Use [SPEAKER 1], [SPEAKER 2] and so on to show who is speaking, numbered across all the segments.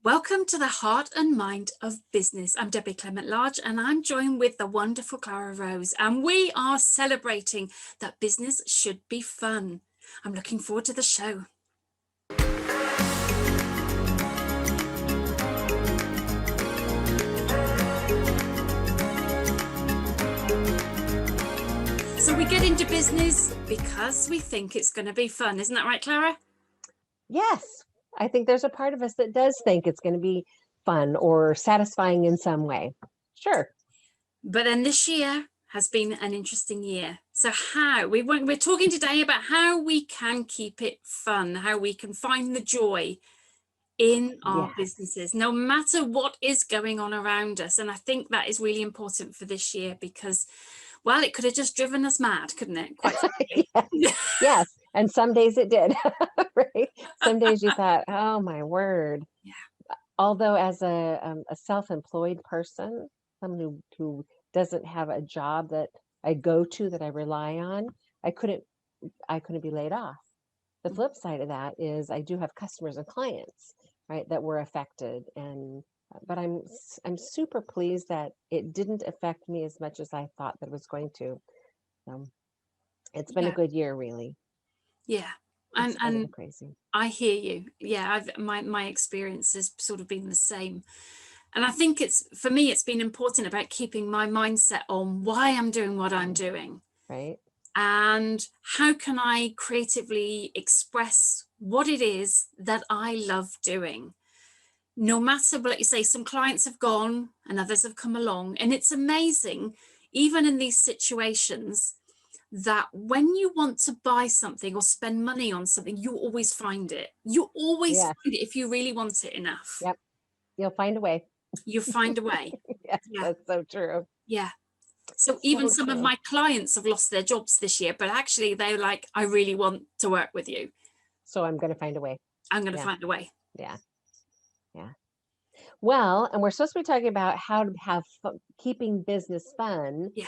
[SPEAKER 1] Welcome to the Heart and Mind of Business. I'm Debbie Clement Large and I'm joined with the wonderful Clara Rose, and we are celebrating that business should be fun. I'm looking forward to the show. So we get into business because we think it's going to be fun. Isn't that right, Clara?
[SPEAKER 2] Yes, I think there's a part of us that does think it's going to be fun or satisfying in some way. Sure.
[SPEAKER 1] But then this year has been an interesting year. So we're talking today about how we can keep it fun, how we can find the joy in our businesses, no matter what is going on around us. And I think that is really important for this year because, well, it could have just driven us mad, couldn't it? Quite frankly.
[SPEAKER 2] Yes. And some days it did, right? Some days you thought, oh my word.
[SPEAKER 1] Yeah.
[SPEAKER 2] Although as a self-employed person, someone who doesn't have a job that I go to, that I rely on, I couldn't be laid off. The flip side of that is I do have customers and clients, right, that were affected, but I'm super pleased that it didn't affect me as much as I thought that it was going to. It's been a good year, really.
[SPEAKER 1] Yeah. And crazy. I hear you. Yeah, my experience has sort of been the same. And I think for me, it's been important about keeping my mindset on why I'm doing what I'm doing.
[SPEAKER 2] Right.
[SPEAKER 1] And how can I creatively express what it is that I love doing? No matter what you say, some clients have gone and others have come along. And it's amazing, even in these situations, that when you want to buy something or spend money on something, you always find it. You always find it if you really want it enough.
[SPEAKER 2] Yep. You'll find a way.
[SPEAKER 1] You'll find a way.
[SPEAKER 2] Yes, yeah. That's so true.
[SPEAKER 1] Yeah. So even some of my clients have lost their jobs this year, but actually they're like, I really want to work with you.
[SPEAKER 2] So I'm going to find a way.
[SPEAKER 1] I'm going to find a way.
[SPEAKER 2] Yeah. Yeah. Well, and we're supposed to be talking about how to have keeping business fun.
[SPEAKER 1] Yeah.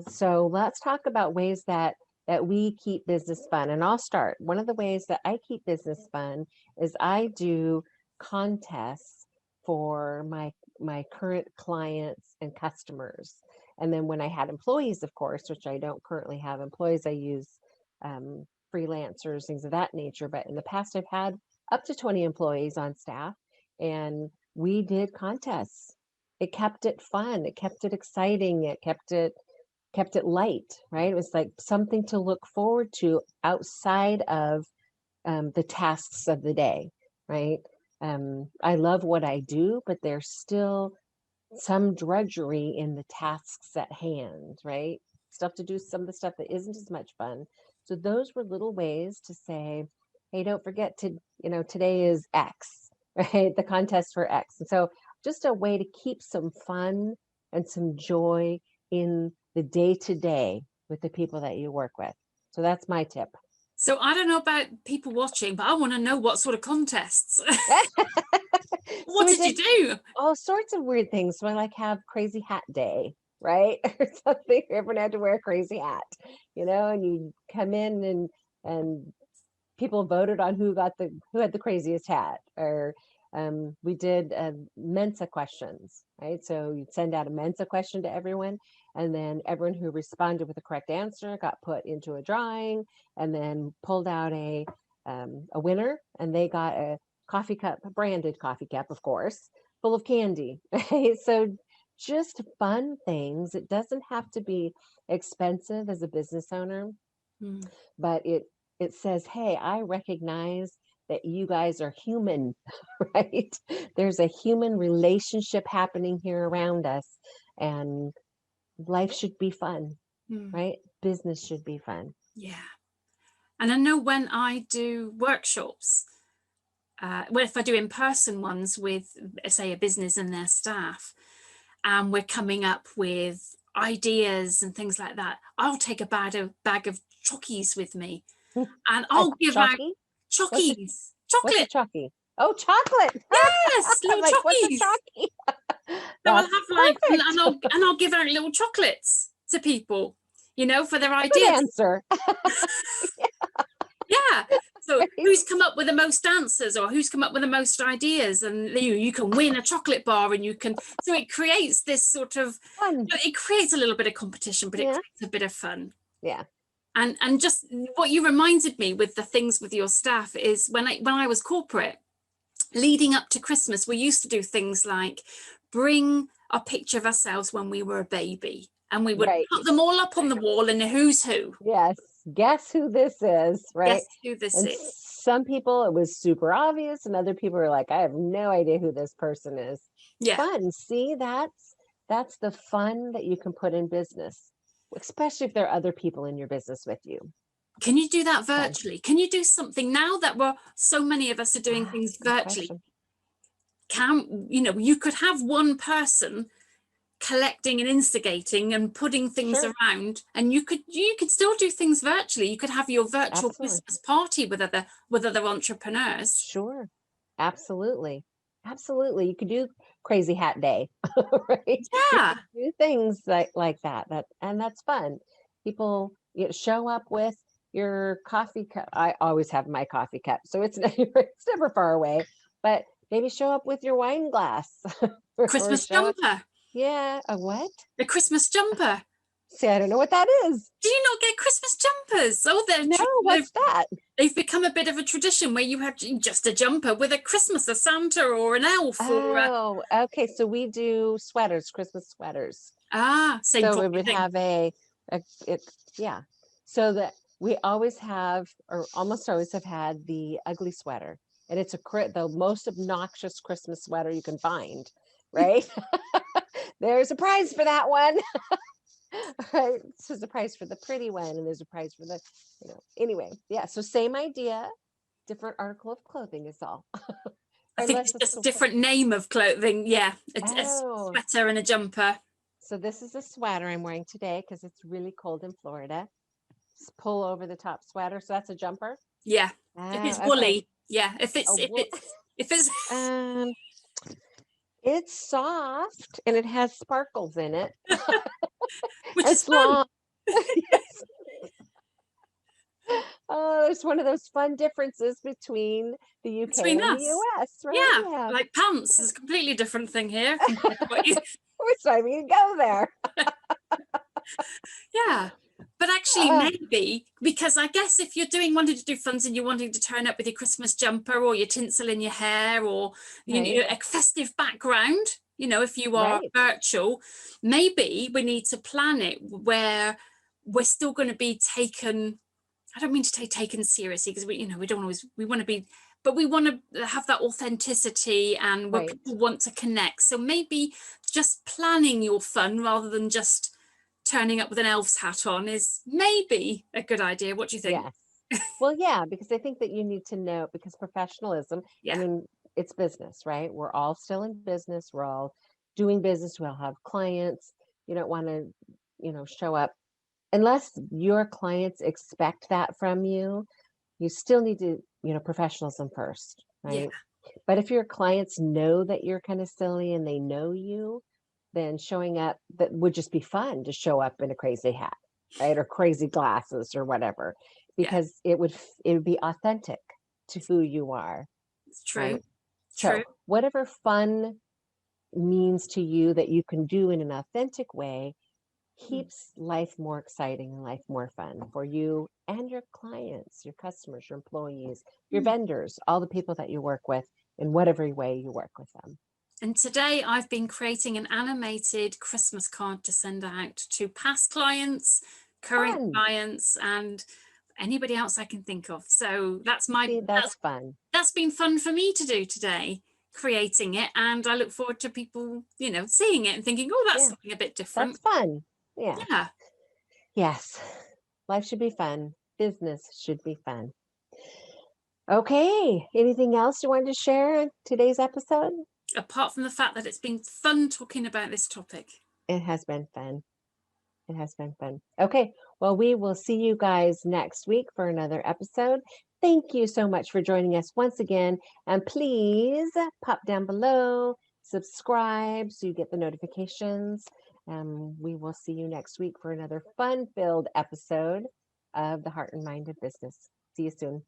[SPEAKER 2] So let's talk about ways that we keep business fun. And I'll start. One of the ways that I keep business fun is I do contests for my current clients and customers. And then when I had employees, of course, which I don't currently have employees, I use freelancers, things of that nature. But in the past, I've had up to 20 employees on staff, and we did contests. It kept it fun. It kept it exciting. It kept it light, right? It was like something to look forward to outside of the tasks of the day, right? I love what I do, but there's still some drudgery in the tasks at hand, right? Stuff to do, some of the stuff that isn't as much fun. So those were little ways to say, hey, don't forget to, today is X, right? The contest for X. And so just a way to keep some fun and some joy in the day-to-day with the people that you work with. So that's my tip.
[SPEAKER 1] So I don't know about people watching, but I want to know what sort of contests. What did you do?
[SPEAKER 2] All sorts of weird things. So I like have crazy hat day, right? Or something. Everyone had to wear a crazy hat, and you come in and people voted on who had the craziest hat. Or we did Mensa questions, right? So you'd send out a Mensa question to everyone, and then everyone who responded with the correct answer got put into a drawing, and then pulled out a winner, and they got a coffee cup, a branded coffee cup, of course, full of candy. Right? So just fun things. It doesn't have to be expensive as a business owner, but it says, hey, I recognize that you guys are human, right? There's a human relationship happening here around us, and life should be fun, right? Business should be fun.
[SPEAKER 1] Yeah. And I know when I do workshops, well, if I do in-person ones with, say, a business and their staff, and we're coming up with ideas and things like that, I'll take a bag of chockies with me, and I'll give out chockies. Chocolate.
[SPEAKER 2] What's a chockie? Oh, chocolate.
[SPEAKER 1] Yes, little
[SPEAKER 2] like,
[SPEAKER 1] chockies.
[SPEAKER 2] What's a chockie?
[SPEAKER 1] So I'll have and I'll give out little chocolates to people, for their ideas.
[SPEAKER 2] Good answer.
[SPEAKER 1] Yeah. So
[SPEAKER 2] right?
[SPEAKER 1] who's come up with the most answers, or who's come up with the most ideas, and you can win a chocolate bar, and you can, so it creates this sort of,
[SPEAKER 2] Fun.
[SPEAKER 1] it creates a little bit of competition, but it
[SPEAKER 2] Yeah.
[SPEAKER 1] creates a bit of fun.
[SPEAKER 2] Yeah.
[SPEAKER 1] And just what you reminded me with the things with your staff is when I was corporate, leading up to Christmas, we used to do things like bring a picture of ourselves when we were a baby, and we would
[SPEAKER 2] Right.
[SPEAKER 1] put them all up on the wall in a who's who.
[SPEAKER 2] Yes. Guess who this is, right?
[SPEAKER 1] Guess who this
[SPEAKER 2] And
[SPEAKER 1] is.
[SPEAKER 2] some people it was super obvious, and other people are like, I have no idea who this person is.
[SPEAKER 1] Yeah.
[SPEAKER 2] Fun. See, that's the fun that you can put in business, especially if there are other people in your business with you.
[SPEAKER 1] Can you do that
[SPEAKER 2] Fun.
[SPEAKER 1] virtually? Can you do something now that so many of us are doing things
[SPEAKER 2] Good
[SPEAKER 1] virtually?
[SPEAKER 2] question.
[SPEAKER 1] You could have one person collecting and instigating and putting things
[SPEAKER 2] Sure.
[SPEAKER 1] around, and you could still do things virtually. You could have your virtual
[SPEAKER 2] Absolutely.
[SPEAKER 1] Christmas party with other entrepreneurs.
[SPEAKER 2] Sure. Absolutely. Absolutely. You could do crazy hat day, right? You
[SPEAKER 1] Yeah.
[SPEAKER 2] could do things like that. And that's fun. People show up with your coffee cup. I always have my coffee cup, so it's it's never far away. But maybe show up with your wine glass or
[SPEAKER 1] Christmas
[SPEAKER 2] show up.
[SPEAKER 1] jumper.
[SPEAKER 2] Yeah, a what?
[SPEAKER 1] The Christmas jumper.
[SPEAKER 2] See, I don't know what that is.
[SPEAKER 1] Do you not get Christmas jumpers? Oh,
[SPEAKER 2] No, what's that?
[SPEAKER 1] they've become a bit of a tradition where you have just a jumper with a Christmas, a Santa or an elf, or
[SPEAKER 2] Oh, okay. So we do sweaters, Christmas sweaters.
[SPEAKER 1] same
[SPEAKER 2] So we
[SPEAKER 1] probably
[SPEAKER 2] would
[SPEAKER 1] thing.
[SPEAKER 2] have yeah. So that we always have, or almost always have had the ugly sweater, and it's the most obnoxious Christmas sweater you can find, right? There's a prize for that one, right? So there's a prize for the pretty one, and there's a prize for the, anyway, yeah. So same idea, different article of clothing is all.
[SPEAKER 1] I think
[SPEAKER 2] Unless
[SPEAKER 1] it's
[SPEAKER 2] it's
[SPEAKER 1] just a different name of clothing. Yeah, a
[SPEAKER 2] oh,
[SPEAKER 1] sweater and a jumper.
[SPEAKER 2] so this is a sweater I'm wearing today because it's really cold in Florida. Pull over the top sweater. So that's a jumper.
[SPEAKER 1] Yeah, if it's
[SPEAKER 2] Oh, okay.
[SPEAKER 1] woolly. Yeah, if it's
[SPEAKER 2] Oh, well,
[SPEAKER 1] if it's
[SPEAKER 2] um, it's soft and it has sparkles in it.
[SPEAKER 1] which is
[SPEAKER 2] It's
[SPEAKER 1] fun
[SPEAKER 2] long. Yes. Oh, it's one of those fun differences between the UK
[SPEAKER 1] between
[SPEAKER 2] and the
[SPEAKER 1] us.
[SPEAKER 2] US, right?
[SPEAKER 1] Yeah,
[SPEAKER 2] Yeah.
[SPEAKER 1] like pants is a completely different thing here compared to what you.
[SPEAKER 2] We're not even gonna go there.
[SPEAKER 1] Yeah. But actually,
[SPEAKER 2] Uh,
[SPEAKER 1] maybe, because I guess if you're wanting to do funds and you're wanting to turn up with your Christmas jumper or your tinsel in your hair, or
[SPEAKER 2] right,
[SPEAKER 1] a festive background, if you are
[SPEAKER 2] right.
[SPEAKER 1] virtual, maybe we need to plan it where we're still going to be taken. I don't mean to take taken seriously, because we don't always, we want to be, but we want to have that authenticity and where
[SPEAKER 2] Right.
[SPEAKER 1] people want to connect. So maybe just planning your fun rather than just turning up with an elf's hat on is maybe a good idea. What do you think?
[SPEAKER 2] Yes. Well, yeah, because I think that you need to know, because professionalism, I
[SPEAKER 1] Yeah.
[SPEAKER 2] mean, it's business, right? We're all still in business. We're all doing business. We all have clients. You don't want to, show up unless your clients expect that from you. You still need to, professionalism first,
[SPEAKER 1] Yeah.
[SPEAKER 2] right? But if your clients know that you're kind of silly and they know you, then showing up, that would just be fun to show up in a crazy hat, right? Or crazy glasses or whatever,
[SPEAKER 1] Yeah.
[SPEAKER 2] because it would be authentic to who you are,
[SPEAKER 1] It's true.
[SPEAKER 2] right?
[SPEAKER 1] True.
[SPEAKER 2] So whatever fun means to you that you can do in an authentic way
[SPEAKER 1] Mm.
[SPEAKER 2] keeps life more exciting and life more fun for you and your clients, your customers, your employees, your
[SPEAKER 1] Mm.
[SPEAKER 2] vendors, all the people that you work with in whatever way you work with them.
[SPEAKER 1] And today I've been creating an animated Christmas card to send out to past clients, current
[SPEAKER 2] Fun.
[SPEAKER 1] clients, and anybody else I can think of. So
[SPEAKER 2] See, that's fun.
[SPEAKER 1] that's been fun for me to do today, creating it. And I look forward to people, seeing it and thinking, oh, that's
[SPEAKER 2] Yeah,
[SPEAKER 1] something a bit different.
[SPEAKER 2] that's fun. Yeah.
[SPEAKER 1] Yeah.
[SPEAKER 2] Yes. Life should be fun. Business should be fun. Okay. Anything else you wanted to share in today's episode?
[SPEAKER 1] Apart from the fact that it's been fun talking about this topic.
[SPEAKER 2] It has been fun. It has been fun. Okay. Well, we will see you guys next week for another episode. Thank you so much for joining us once again. And please pop down below, subscribe so you get the notifications. We will see you next week for another fun-filled episode of the Heart and Mind of Business. See you soon.